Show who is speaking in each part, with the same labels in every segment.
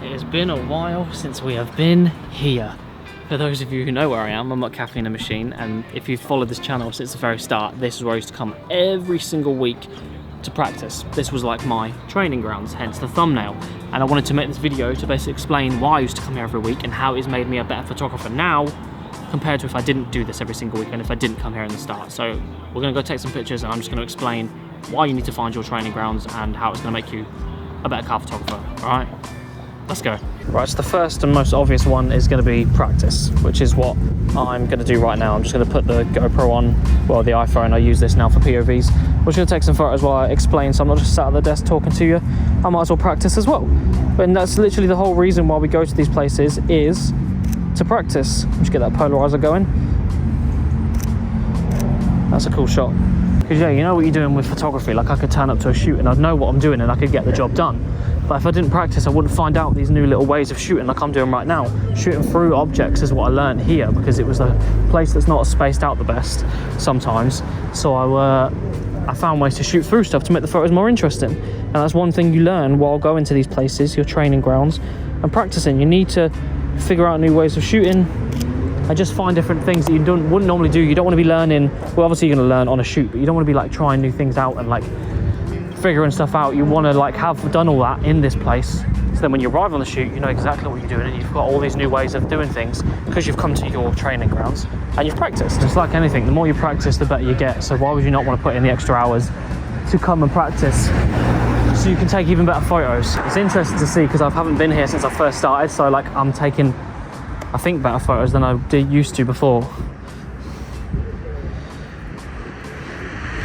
Speaker 1: It has been a while since we have been here. For those of you who know where I am, I'm at Cafe in a Machine, and if you've followed this channel since the very start, this is where I used to come every single week to practice. This was like my training grounds, hence the thumbnail. And I wanted to make this video to basically explain why I used to come here every week and how it's made me a better photographer now compared to if I didn't do this every single week and if I didn't come here in the start. So we're gonna go take some pictures and I'm just gonna explain why you need to find your training grounds and how it's gonna make you a better car photographer, all right? Let's go. Right, so the first and most obvious one is gonna be practice, which is what I'm gonna do right now. I'm just gonna put the GoPro on, well, the iPhone. I use this now for POVs. We're just gonna take some photos while I explain, so I'm not just sat at the desk talking to you. I might as well practice as well. And that's literally the whole reason why we go to these places, is to practice. Just get that polarizer going. That's a cool shot. Because yeah, you know what you're doing with photography. Like I could turn up to a shoot and I'd know what I'm doing and I could get the job done. But if I didn't practice, I wouldn't find out these new little ways of shooting like I'm doing right now. Shooting through objects is what I learned here, because it was a place that's not spaced out the best sometimes. So I found ways to shoot through stuff to make the photos more interesting. And that's one thing you learn while going to these places, your training grounds, and practicing. You need to figure out new ways of shooting and just find different things that you wouldn't normally do. You don't want to be learning, well, obviously you're going to learn on a shoot, but you don't want to be like trying new things out and like figuring stuff out. You want to like have done all that in this place, so then when you arrive on the shoot, you know exactly what you're doing and you've got all these new ways of doing things because you've come to your training grounds and you've practiced. It's like anything, the more you practice, the better you get. So why would you not want to put in the extra hours to come and practice so you can take even better photos? It's interesting to see because I haven't been here since I first started, so like I'm taking, I think, better photos than I used to before,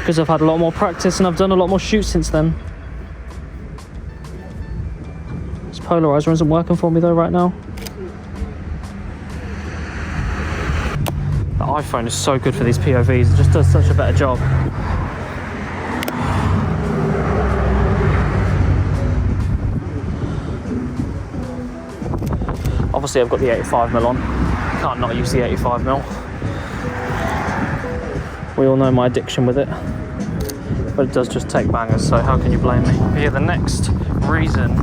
Speaker 1: because I've had a lot more practice and I've done a lot more shoots since then. This polarizer isn't working for me though right now. The iPhone is so good for these POVs, it just does such a better job. Obviously I've got the 85mm on, can't not use the 85mm. We all know my addiction with it, but it does just take bangers, so how can you blame me? But yeah, the next reason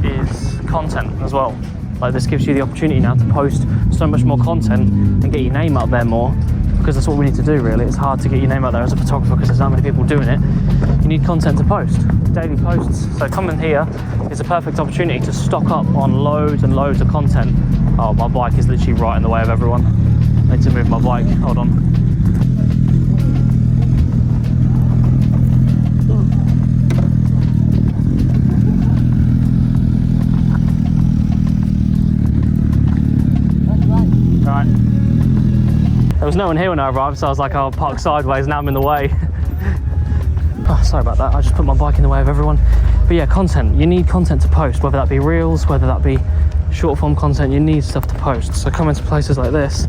Speaker 1: is content as well. Like this gives you the opportunity now to post so much more content and get your name out there more, because that's what we need to do really. It's hard to get your name out there as a photographer because there's not many people doing it. You need content to post, daily posts. So coming here is a perfect opportunity to stock up on loads and loads of content. Oh, my bike is literally right in the way of everyone. I need to move my bike, hold on. There was no one here when I arrived, so I was like, I'll park sideways, now I'm in the way. Oh, sorry about that, I just put my bike in the way of everyone. But yeah, content, you need content to post, whether that be reels, whether that be short form content, you need stuff to post. So coming to places like this,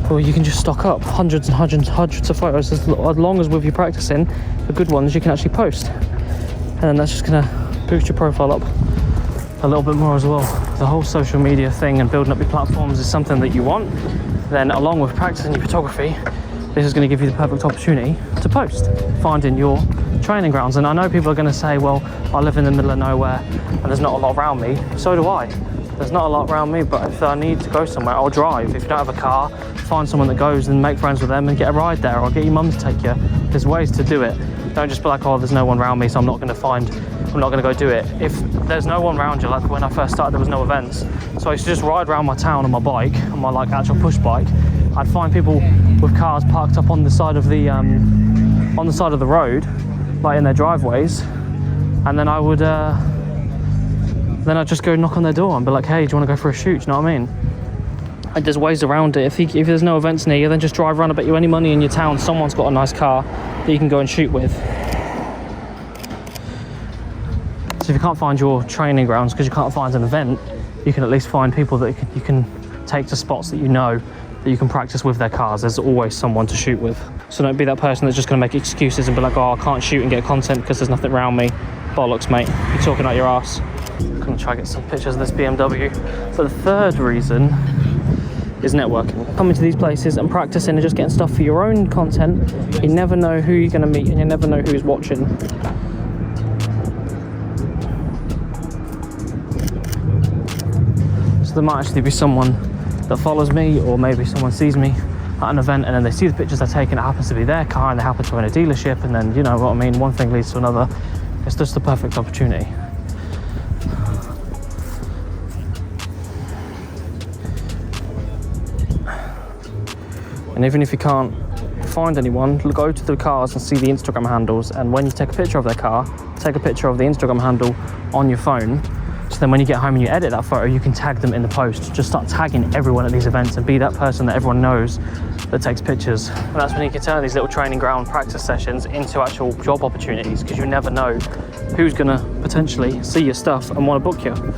Speaker 1: well, you can just stock up hundreds and hundreds of photos, as long as with you practicing, the good ones you can actually post. And then that's just gonna boost your profile up a little bit more as well. The whole social media thing and building up your platforms is something that you want. Then along with practicing your photography, this is going to give you the perfect opportunity to post, finding your training grounds. And I know people are going to say, well, I live in the middle of nowhere and there's not a lot around me. So do I. There's not a lot around me, but if I need to go somewhere, I'll drive. If you don't have a car, find someone that goes and make friends with them and get a ride there, or get your mum to take you. There's ways to do it. Don't just be like, oh, there's no one around me, so I'm not going to go do it. If there's no one around you, like when I first started, there was no events. So I used to just ride around my town on my bike, on my like actual push bike. I'd find people with cars parked up on the side of the road, like in their driveways, and then I'd just go knock on their door and be like, hey, do you want to go for a shoot? Do you know what I mean? And there's ways around it. If there's no events near you, then just drive around. I bet you any money in your town, someone's got a nice car that you can go and shoot with. So if you can't find your training grounds because you can't find an event, you can at least find people that you can take to spots that you know that you can practice with their cars. There's always someone to shoot with. So don't be that person that's just going to make excuses and be like, oh, I can't shoot and get content because there's nothing around me. Bollocks, mate. You're talking out your ass. I'm going to try to get some pictures of this BMW. So the third reason is networking. Coming to these places and practicing and just getting stuff for your own content. You never know who you're going to meet and you never know who's watching. there might actually be someone that follows me, or maybe someone sees me at an event and then they see the pictures I've taken, it happens to be their car and they happen to own a dealership, and then, you know what I mean, one thing leads to another. It's just the perfect opportunity. And even if you can't find anyone, go to the cars and see the Instagram handles, and when you take a picture of their car, take a picture of the Instagram handle on your phone, so then when you get home and you edit that photo, you can tag them in the post. Just start tagging everyone at these events and be that person that everyone knows that takes pictures. And that's when you can turn these little training ground practice sessions into actual job opportunities, because you never know who's gonna potentially see your stuff and want to book you.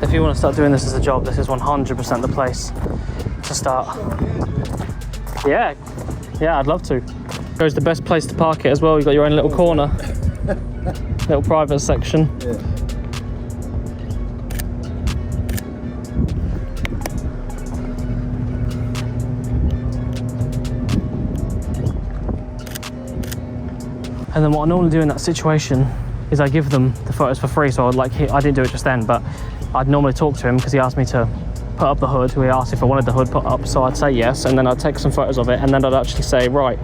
Speaker 1: If you want to start doing this as a job, this is 100% the place to start. Yeah, I'd love to. It's the best place to park it as well. You've got your own little corner, little private section. Yeah. And then what I normally do in that situation is I give them the photos for free. So I didn't do it just then, but I'd normally talk to him because he asked me to put up the hood. He asked if I wanted the hood put up, so I'd say yes, and then I'd take some photos of it, and then I'd actually say, right,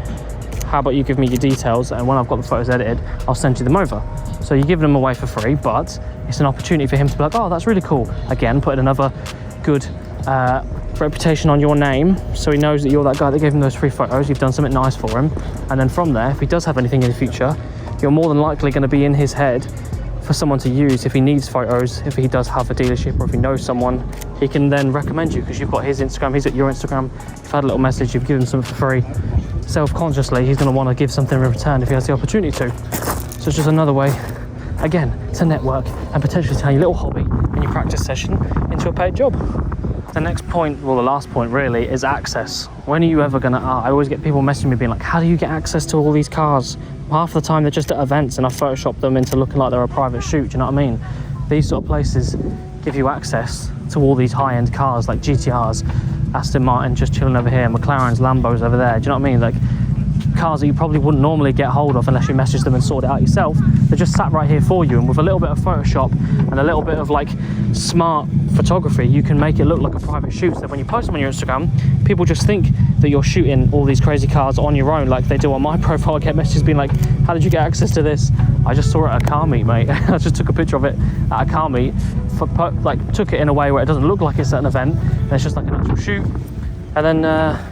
Speaker 1: how about you give me your details, and when I've got the photos edited, I'll send you them over. So you give them away for free, but it's an opportunity for him to be like, oh, that's really cool. Again, put another good reputation on your name, so he knows that you're that guy that gave him those free photos. You've done something nice for him, and then from there, if he does have anything in the future, you're more than likely going to be in his head for someone to use if he needs photos. If he does have a dealership, or if he knows someone, he can then recommend you because you've got his Instagram, he's got your Instagram, you've had a little message, you've given him something for free. Self-consciously, he's going to want to give something in return if he has the opportunity to. So it's just another way, again, to network and potentially turn your little hobby and your practice session into a paid job. The next point, well, the last point really, is access. When are you ever going to, I always get people messaging me being like, how do you get access to all these cars? Half the time they're just at events and I Photoshop them into looking like they're a private shoot, do you know what I mean? These sort of places give you access to all these high-end cars like GTRs, Aston Martin just chilling over here, McLarens, Lambos over there, do you know what I mean? Like cars that you probably wouldn't normally get hold of unless you message them and sort it out yourself. They're just sat right here for you, and with a little bit of Photoshop and a little bit of like smart photography, you can make it look like a private shoot. So when you post them on your Instagram, people just think that you're shooting all these crazy cars on your own like they do on my profile. I get messages being like, how did you get access to this? I just saw it at a car meet, mate. I just took a picture of it at a car meet, took it in a way where it doesn't look like it's at an event, and it's just like an actual shoot. And then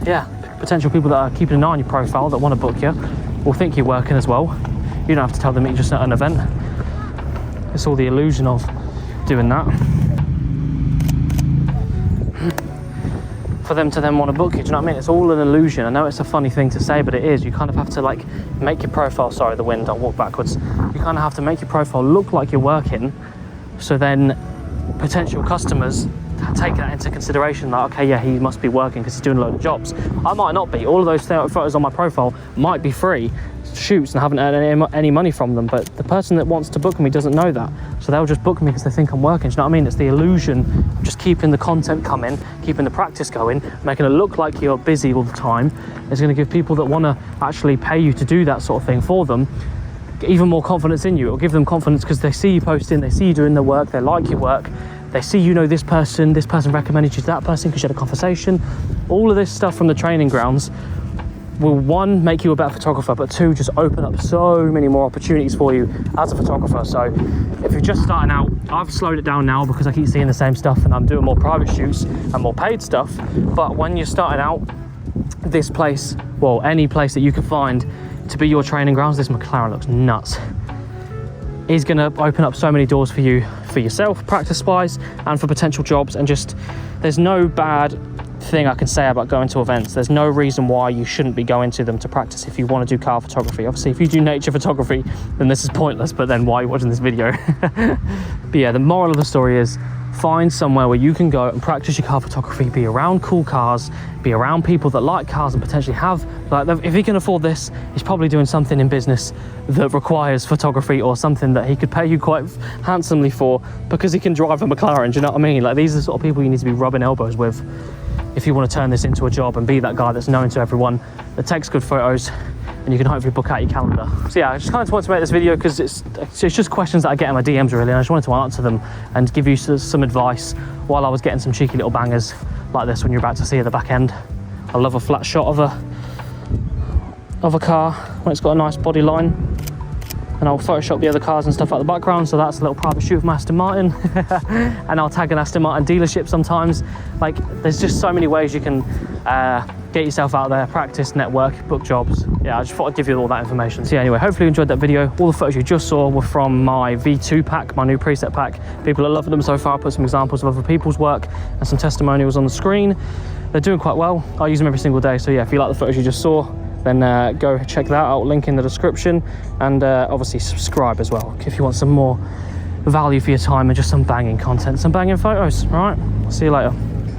Speaker 1: yeah, potential people that are keeping an eye on your profile that want to book you will think you're working as well. You don't have to tell them you're just at an event. It's all the illusion of doing that for them to then want to book you. Do you know what I mean? It's all an illusion. I know it's a funny thing to say, but it is. You kind of have to like make your profile, sorry, the wind, I'll walk backwards. You kind of have to make your profile look like you're working, so then potential customers take that into consideration, like, okay, yeah, he must be working because he's doing a load of jobs. I might not be. All of those photos on my profile might be free shoots and I haven't earned any money from them, but the person that wants to book me doesn't know that, so they'll just book me because they think I'm working. Do you know what I mean? It's the illusion of just keeping the content coming, keeping the practice going, making it look like you're busy all the time. It's going to give people that want to actually pay you to do that sort of thing for them even more confidence in you. It'll give them confidence because they see you posting, they see you doing the work, they like your work, they see you know this person recommended you to that person because you had a conversation. All of this stuff from the training grounds will, one, make you a better photographer, but two, just open up so many more opportunities for you as a photographer. So if you're just starting out, I've slowed it down now because I keep seeing the same stuff and I'm doing more private shoots and more paid stuff. But when you're starting out, this place, well, any place that you can find to be your training grounds, this McLaren looks nuts, is going to open up so many doors for you, for yourself, practice-wise, and for potential jobs. And just, there's no bad thing I can say about going to events. There's no reason why you shouldn't be going to them to practice if you want to do car photography. Obviously, if you do nature photography, then this is pointless, but then why are you watching this video? But yeah, the moral of the story is find somewhere where you can go and practice your car photography, be around cool cars, be around people that like cars and potentially have, like, if he can afford this, he's probably doing something in business that requires photography, or something that he could pay you quite handsomely for because he can drive a McLaren. Do you know what I mean? Like, these are the sort of people you need to be rubbing elbows with if you want to turn this into a job and be that guy that's known to everyone, that takes good photos, and you can hopefully book out your calendar. So yeah, I just kind of wanted to make this video because it's just questions that I get in my DMs really, and I just wanted to answer them and give you some advice while I was getting some cheeky little bangers like this when you're about to see at the back end. I love a flat shot of a car when it's got a nice body line, and I'll Photoshop the other cars and stuff out the background. So that's a little private shoot of my Aston Martin. And I'll tag an Aston Martin dealership sometimes. Like, there's just so many ways you can get yourself out there, practice, network, book jobs. Yeah, I just thought I'd give you all that information. So yeah, anyway, hopefully you enjoyed that video. All the photos you just saw were from my V2 pack, my new preset pack. People are loving them so far. I put some examples of other people's work and some testimonials on the screen. They're doing quite well. I use them every single day. So yeah, if you like the photos you just saw, then go check that out, link in the description, and obviously subscribe as well if you want some more value for your time and just some banging content, some banging photos. All right, see you later.